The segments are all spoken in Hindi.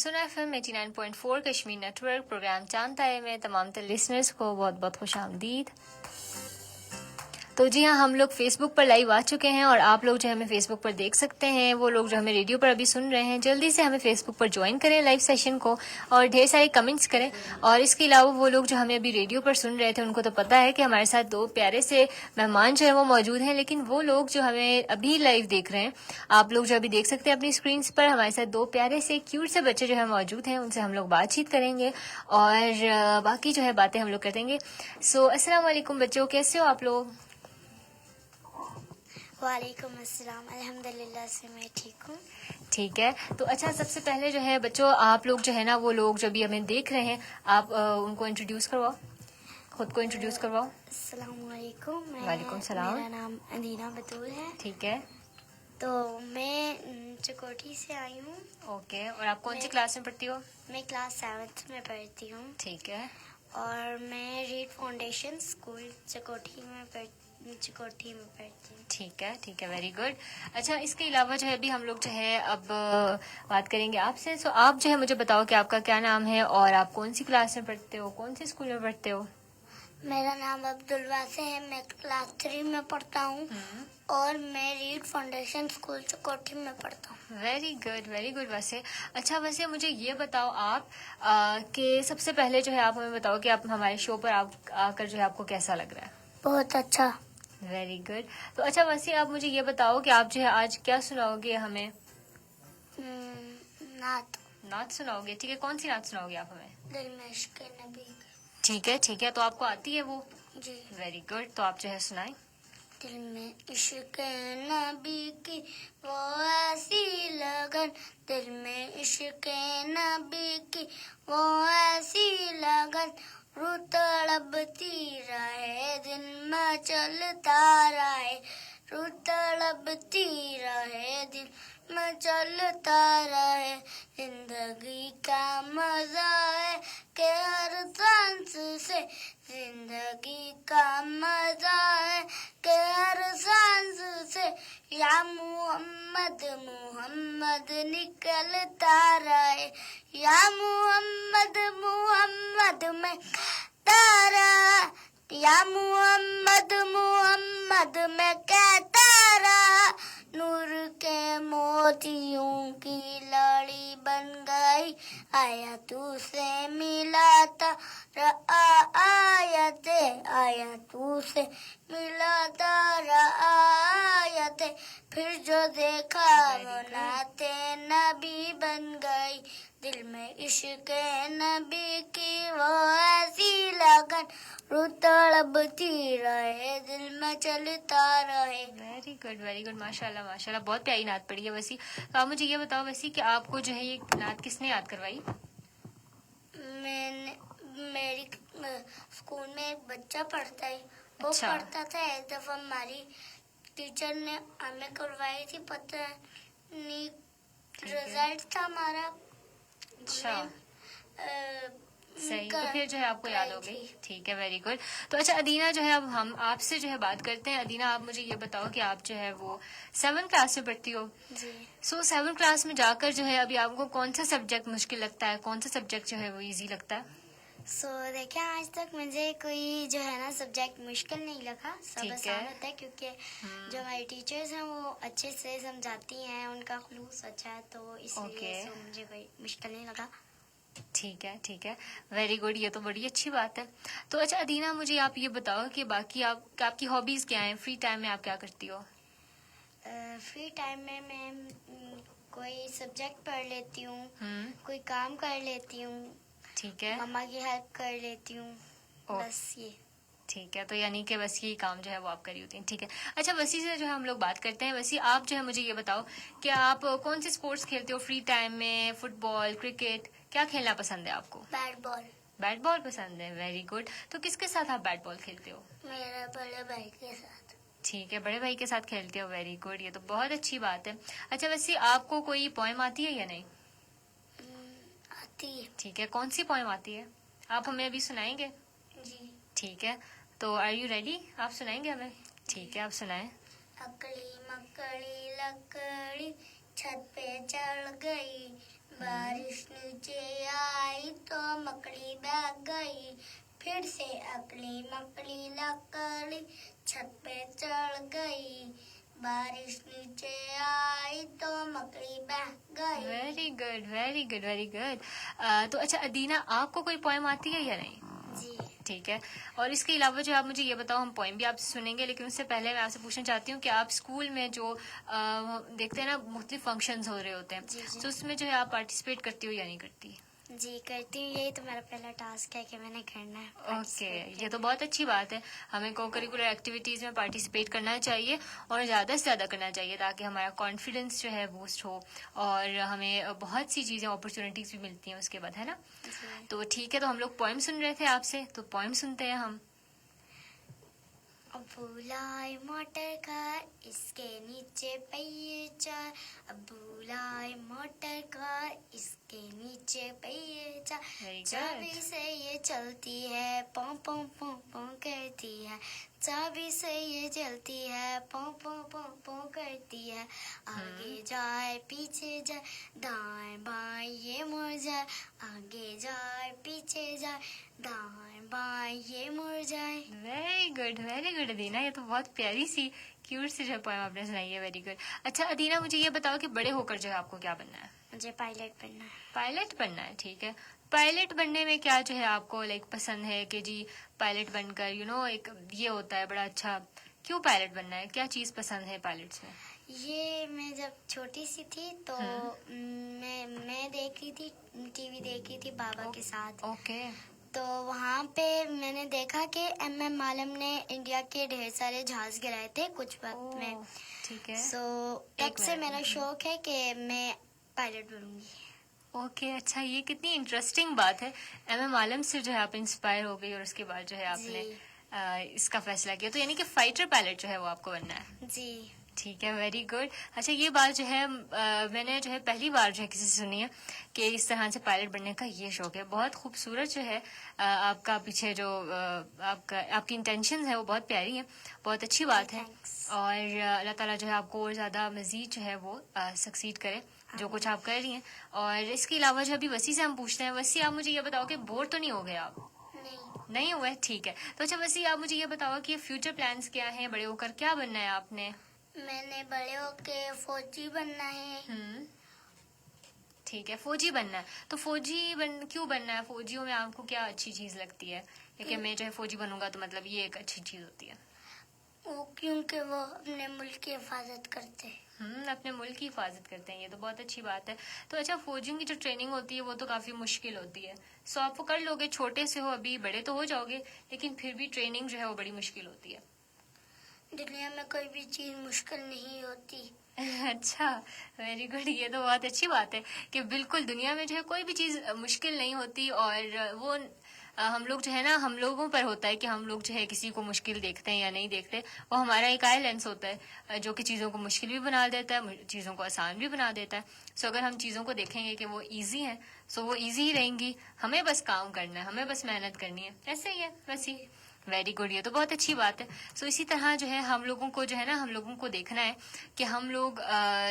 सुना FM 89.4 कश्मीर नेटवर्क प्रोग्राम चांद तारे में तमाम लिसनर्स को बहुत बहुत खुश आमदीद। तो जी हाँ, हम लोग फेसबुक पर लाइव आ चुके हैं और आप लोग जो हमें फेसबुक पर देख सकते हैं। वो लोग जो हमें रेडियो पर अभी सुन रहे हैं, जल्दी से हमें फेसबुक पर ज्वाइन करें लाइव सेशन को और ढेर सारे कमेंट्स करें। और इसके अलावा वो लोग जो हमें अभी रेडियो पर सुन रहे थे, उनको तो पता है कि हमारे साथ दो प्यारे से मेहमान जो है वो मौजूद हैं। लेकिन वो लोग जो हमें अभी लाइव देख रहे हैं, आप लोग जो अभी देख सकते हैं अपनी स्क्रीन पर, हमारे साथ दो प्यारे से क्यूट से बच्चे जो है मौजूद हैं। उनसे हम लोग बातचीत करेंगे और बाकी जो है बातें हम लोग करेंगे। सो अस्सलाम वालेकुम बच्चों, कैसे हो आप लोग? वालेकुम अस्सलाम, अल्हम्दुलिल्लाह से मैं ठीक हूँ। ठीक है, तो अच्छा, सबसे पहले जो है बच्चों, आप लोग जो है ना, वो लोग जो भी हमें देख रहे हैं, आप उनको इंट्रोड्यूस करवाओ, खुद को इंट्रोड्यूस करवाओ। अस्सलाम वालेकुम, वालेकुम सलाम। मेरा नाम अदीना बतूल है। ठीक है, तो मैं चकोटी से आई हूँ। ओके, और आप कौन सी क्लास में पढ़ती हो? मैं क्लास 7th में पढ़ती हूँ। ठीक है, और मैं रीड फाउंडेशन स्कूल चकोटी में पढ़ती हूँ। ठीक है, ठीक है, वेरी गुड। अच्छा, इसके अलावा जो है अभी हम लोग जो है अब बात करेंगे आपसे। सो आप जो है मुझे बताओ कि आपका क्या नाम है और आप कौन सी क्लास में पढ़ते हो, कौन सी स्कूल में पढ़ते हो? मेरा नाम अब्दुल वासे है, मैं क्लास 3 में पढ़ता हूँ और मैं रीड फाउंडेशन स्कूल चकोटी में पढ़ता हूँ। वेरी गुड वैसे। अच्छा, वैसे मुझे ये बताओ आप कि सबसे पहले जो है आप हमें बताओ कि आप हमारे शो पर आकर जो है आपको कैसा लग रहा है? बहुत अच्छा। Very good. तो अच्छा, वैसे आप मुझे ये बताओ कि आप जो है आज क्या सुनाओगे हमें? नात सुनाओगे? ठीक है, कौन सी नात सुनाओगे आप हमें? दिल में इश्क़ नबी। ठीक है, ठीक है, तो आपको आती है वो? जी। वेरी गुड, तो आप जो है सुनाएं। दिल में इश्क़ नबी की वो ऐसी लगन, दिल में इश्क़ नबी की वो ऐसी लगन, रूह तड़पती रहे दिल में चलता रहे, रूह तड़पती रहे दिल में चलता रहे। जिंदगी का मजा है कि हर सांस से, जिंदगी का मजा है कि हर सांस से, या मोहम्मद मोहम्मद निकलता रहे, या मोहम्मद मोहम्मद में तारा, या मोहम्मद मोहम्मद में कहता रहा। नूर के मोतियों की लड़ी बन गई, आया तू से मिलाता रहा, आया तू से मिलाता रहा आयते, फिर जो देखा वो नाते नबी बन गई। दिल में इश्क़ नबी की वो ऐसी लगन, रूह तड़पती रहे दिल में चलता रहे। वेरी गुड, माशाल्लाह माशाल्लाह, बहुत प्यारी नात पढ़ी है वैसी। तो आप मुझे ये बताओ वैसी कि आपको जो है ये नात किसने याद करवाई? मेरी स्कूल में एक बच्चा पढ़ता है, वो अच्छा। पढ़ता था। एक दफा हमारी टीचर ने हमें करवाई थी, पता नहीं रिजल्ट था हमारा। अच्छा, सही, तो फिर जो है आपको याद हो गई। ठीक है, वेरी गुड। तो अच्छा अदीना, जो है अब हम आपसे जो है बात करते हैं। अदीना, आप मुझे ये बताओ कि आप जो है वो 7th क्लास में पढ़ती हो। जी। सो 7th क्लास में जाकर जो है अभी आपको कौन सा सब्जेक्ट मुश्किल लगता है, कौन सा सब्जेक्ट जो है वो इजी लगता है? देखिए, आज तक मुझे कोई जो है ना सब्जेक्ट मुश्किल नहीं लगा, सब आसान होता है क्योंकि जो हमारी टीचर्स हैं वो अच्छे से समझाती हैं, उनका खुलूस अच्छा है, तो इसलिए मुझे कोई मुश्किल नहीं लगा। ठीक है, ठीक है, वेरी गुड, ये तो बड़ी अच्छी बात है। तो अच्छा अदीना, मुझे आप ये बताओ कि बाकी आपकी हॉबीज क्या हैं, फ्री टाइम में आप क्या करती हो? फ्री टाइम में मैं कोई सब्जेक्ट पढ़ लेती हूँ, कोई काम कर लेती हूँ, ठीक है, मम्मा की हेल्प कर लेती हूँ, बस ये। ठीक है, तो यानी कि बस ये काम जो है वो आप करी होती हैं। ठीक है, अच्छा वैसी से जो है हम लोग बात करते हैं। वैसे आप जो है मुझे ये बताओ कि आप कौन से स्पोर्ट्स खेलते हो फ्री टाइम में? फुटबॉल, क्रिकेट, क्या खेलना पसंद है आपको? Bat ball. बैट बॉल पसंद है, वेरी गुड। तो किसके साथ आप बैट बॉल खेलते हो? मेरे बड़े भाई के साथ। ठीक है, बड़े भाई के साथ खेलते हो, वेरी गुड, ये तो बहुत अच्छी बात है। अच्छा, वैसे आपको कोई पोएम आती है या नहीं? आती है। ठीक है, कौन सी पोएम आती है? आप हमें अभी सुनाएंगे? जी। ठीक है, तो आर यू रेडी? आप सुनाएंगे हमें? ठीक है, आप सुनाएं। अकड़ी मकड़ी लकड़ी छत पे चढ़ गई, बारिश ने नीचे आई तो मकड़ी बैठ गई, फिर से अकड़ी मकड़ी लकड़ी छत पे चढ़ गई। बारिश नीचे आई तो मकड़ी बैठ गई। Very good, very good, very good. तो अच्छा अदीना, आपको कोई पोएम आती है या नहीं? जी। ठीक है। और इसके अलावा जो आप मुझे ये बताओ, हम पोएम भी आपसे सुनेंगे, लेकिन उससे पहले मैं आपसे पूछना चाहती हूँ कि आप स्कूल में जो देखते हैं ना मुख्तलिफ फंक्शंस हो रहे होते हैं, जी, जी। तो उसमें जो है आप पार्टिसिपेट करती हो या नहीं करती? जी करती हूँ, यही तो मेरा पहला टास्क है कि मैंने करना है। ओके, participate ये तो बहुत अच्छी बात है। हमें को करिकुलर एक्टिविटीज में पार्टिसिपेट करना चाहिए और ज़्यादा से ज़्यादा करना चाहिए, ताकि हमारा कॉन्फिडेंस जो है बूस्ट हो और हमें बहुत सी चीज़ें अपॉर्चुनिटीज भी मिलती हैं उसके बाद, है ना? जी। तो ठीक है, तो हम लोग पोएम सुन रहे थे आपसे, तो पोएम सुनते हैं हम। अब्बू लाए मोटर कार, इसके नीचे पहिए चार। अब्बू लाए मोटर कार, इसके नीचे पहिए चार। Very good. चाबी से ये चलती है, पों पों पों पों करती है। चाबी से ये चलती है, पों पों पों पों करती है। आगे जाए पीछे जाए, दाएं बाएं ये मुड़ जाए। आगे जाए पीछे जाए, दाएं बाएं ये मुड़ जाए। वेरी गुड अदीना, ये तो बहुत प्यारी सी क्यूट सी जो पोएम आपने सुनाई है। Very good. अच्छा अदीना, मुझे ये बताओ कि बड़े होकर जो है आपको क्या बनना है? मुझे पायलट बनना है। पायलट बनना है, ठीक है। पायलट बनने में क्या जो है आपको पसंद है कि जी पायलट बनकर एक ये होता है बड़ा अच्छा, क्यों पायलट बनना है? क्या चीज पसंद है पायलट्स में? ये मैं जब छोटी सी थी तो मैं देख रही थी, टीवी देख रही थी बाबा के साथ। ओके। तो वहाँ पे मैंने देखा कि एम मालम ने इंडिया के ढेर सारे जहाज गिराए थे कुछ वक्त में। ठीक है। सो एक तब से मिनट। मेरा शौक है कि मैं पायलट बनूंगी। ओके, अच्छा, ये कितनी इंटरेस्टिंग बात है। एम आलम से जो है आप इंस्पायर हो गई और उसके बाद जो है आपने इसका फैसला किया, तो यानी कि फाइटर पायलट जो है वो आपको बनना है। जी। ठीक है, वेरी गुड। अच्छा, ये बात जो है मैंने जो है पहली बार जो है किसी से सुनी है कि इस तरह से पायलट बनने का ये शौक है। बहुत खूबसूरत जो है आपका पीछे जो आपकी इंटेंशन है वो बहुत प्यारी है, बहुत अच्छी बात है। और अल्लाह ताला जो है आपको और ज़्यादा मजीद जो है वो सक्सीड करे जो कुछ आप कर रही हैं। और इसके अलावा जो अभी वसी से हम पूछते हैं, वसी आप मुझे ये बताओ कि बोर तो नहीं हो गए आप? नहीं हुए, ठीक है। तो अच्छा वसी आप मुझे ये बताओ कि फ्यूचर प्लान्स क्या हैं, बड़े होकर क्या बनना है आपने? मैंने बड़े होके फौजी बनना है। ठीक है, फौजी बनना है। तो क्यों बनना है? फौजियों में आपको क्या अच्छी चीज लगती है कि मैं जो है फौजी बनूंगा तो मतलब ये एक अच्छी चीज होती है? वो क्योंकि वो अपने मुल्क की हिफाजत करते हैं। अपने मुल्क की हिफाजत करते हैं, ये तो बहुत अच्छी बात है। तो अच्छा, फौजियों की जो ट्रेनिंग होती है वो तो काफी मुश्किल होती है। सो आप वो कर लोगे, छोटे से हो अभी, बड़े तो हो जाओगे, लेकिन फिर भी ट्रेनिंग जो है वो बड़ी मुश्किल होती है। दुनिया में कोई भी चीज मुश्किल नहीं होती। अच्छा, वेरी गुड। ये तो बहुत अच्छी बात है कि बिल्कुल दुनिया में जो है कोई भी चीज मुश्किल नहीं होती। और वो हम लोग जो है ना, हम लोगों पर होता है कि हम लोग जो है किसी को मुश्किल देखते हैं या नहीं देखते। वो हमारा एक आई लेंस होता है जो कि चीज़ों को मुश्किल भी बना देता है, चीज़ों को आसान भी बना देता है। सो अगर हम चीज़ों को देखेंगे कि वो इजी हैं, सो वो इजी ही रहेंगी। हमें बस काम करना है, हमें बस मेहनत करनी है, ऐसे ही है बस ही। वेरी गुड, ये तो बहुत अच्छी बात है। सो इसी तरह जो है हम लोगों को जो है ना, हम लोगों को देखना है कि हम लोग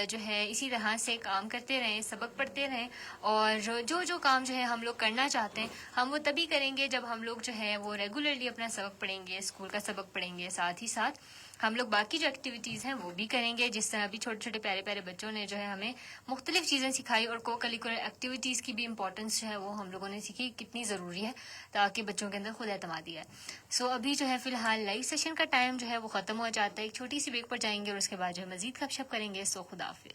जो है इसी तरह से काम करते रहें, सबक पढ़ते रहें। और जो जो काम जो है हम लोग करना चाहते हैं, हम वो तभी करेंगे जब हम लोग जो है वो रेगुलरली अपना सबक पढ़ेंगे, स्कूल का सबक पढ़ेंगे, साथ ही साथ हम लोग बाकी जो एक्टिविटीज़ हैं वो भी करेंगे। जिस तरह अभी छोटे छोटे प्यारे प्यारे बच्चों ने जो है हमें मुख्तलिफ चीज़ें सिखाई, और को करिकुलर एक्टिविटीज़ की भी इम्पोर्टेंस जो है वो हम लोगों ने सीखी कितनी ज़रूरी है, ताकि बच्चों के अंदर खुद एतमादी है। सो अभी जो है फिलहाल लाइव सेशन का टाइम जो है वो ख़त्म हो जाता है। एक छोटी सी ब्रेक पर जाएंगे और उसके बाद जो है मज़ीद गपशप करेंगे। सो खुदा हाफिज़।